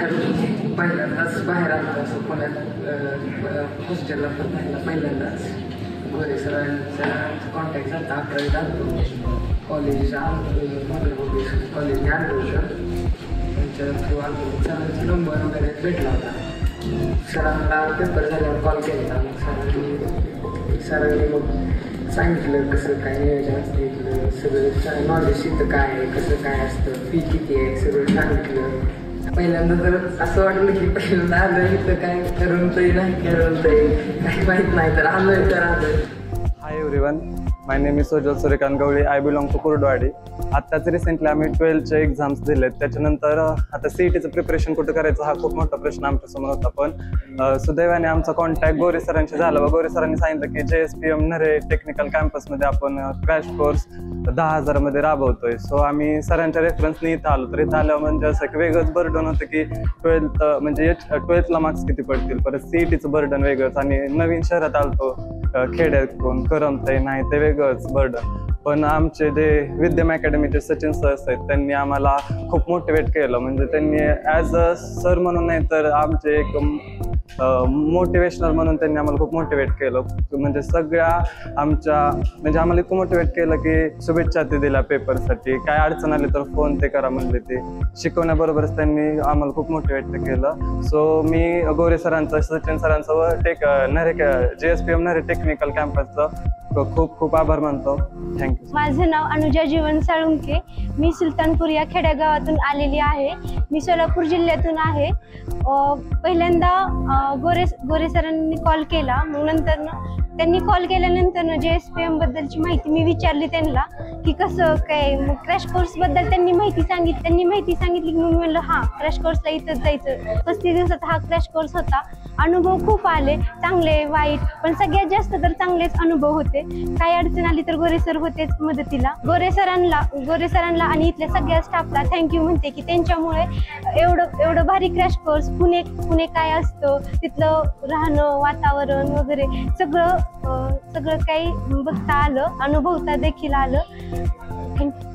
पहिल्यांदाच बाहेर आलो असं पुण्यात हॉस्टेलला पहिल्यांदाच गोरे सरांचा कॉन्टॅक्ट झाला. 11वीत आलो कॉलेजला कॉलेजने आलो होतं त्यांच्या थ्रू आलो. सरांचा नंबर वगैरे भेटला होता. सरांना पेपर झाल्यावर कॉल केला. मग सरांनी मग सांगितलं कसं काय नियोजन असतं इथलं सगळं नॉलेज इथं काय आहे कसं काय असतं फी किती आहे सगळं सांगितलं. पहिल्यांदा तर असं वाटलं की पहिल्यांदा आलं इथं काय करमतंय नाही करमतंय काही माहीत नाही तर आलोय तर आलोय. Hi everyone, my name is Sojal Suryakant Gawali. I belong to Kurduwadi. आत्ताच रिसेंटली आम्ही 12चे एक्झाम्स दिलेत. त्याच्यानंतर आता CETचं प्रिपरेशन कुठं करायचं हा खूप मोठा प्रश्न आमच्यासमोर होता. पण सुदैवाने आमचा कॉन्टॅक्ट गोरे सरांशी झाला व गोरे सरांनी सांगितलं की JSPM नरे टेक्निकल कॅम्पसमध्ये आपण क्रॅश कोर्स 10,000 मध्ये राबवतोय. सो आम्ही सरांच्या रेफरन्सने इथं आलो. तर इथं आल्यावर म्हणजे असं की वेगळंच बर्डन होतं की 12thला मार्क्स किती पडतील, परत CETचं बर्डन वेगळंच आणि नवीन शहरात आलतो खेड्यातून करमतंय नाही ते वेगळंच बर्डन. पण आमचे जे विद्यम अकॅडमीचे सचिन सर आहेत त्यांनी आम्हाला खूप मोटिवेट केलं. म्हणजे त्यांनी ॲज अ सर म्हणून नाही तर आमचे एक मोटिवेशनल म्हणून त्यांनी आम्हाला खूप मोटिवेट केलं. म्हणजे सगळ्या आमच्या म्हणजे आम्हाला इतकं मोटिवेट केलं की शुभेच्छा ते दिल्या पेपरसाठी. काय अडचण आली तर फोन ते करा म्हणले. ते शिकवण्याबरोबरच त्यांनी आम्हाला खूप मोटिवेट केलं. सो मी गोरे सरांचं सचिन सरांचं व JSPM नरे टेक्निकल कॅम्पसचं खूप खूप आभार मानतो. थँक्यू. माझं नाव अनुजा जीवन साळुंके. मी सुलतानपूर या खेड्यागावातून आलेली आहे. मी सोलापूर जिल्ह्यातून आहे. पहिल्यांदा गोरे सरांनी कॉल केला. मग नंतर त्यांनी कॉल केल्यानंतर JSPM बद्दलची माहिती मी विचारली त्यांना की कसं काय. मग क्रॅश कोर्स बद्दल त्यांनी माहिती सांगितली की मी म्हणलं हां क्रॅश कोर्सला इथंच जायचं. 35 दिवसाचा हा क्रॅश कोर्स होता. अनुभव खूप आले, चांगले वाईट, पण सगळ्यात जास्त तर चांगलेच अनुभव होते. काही अडचण आली तर गोरे सर होतेच मदतीला. गोरे सरांना आणि इथल्या सगळ्या स्टाफला थँक्यू म्हणते की त्यांच्यामुळे एवढं भारी क्रॅश कोर्स पुणे काय असतं तिथलं राहणं वातावरण वगैरे सगळं काही बघता आलं, अनुभवता देखील आलं. थँक्यू.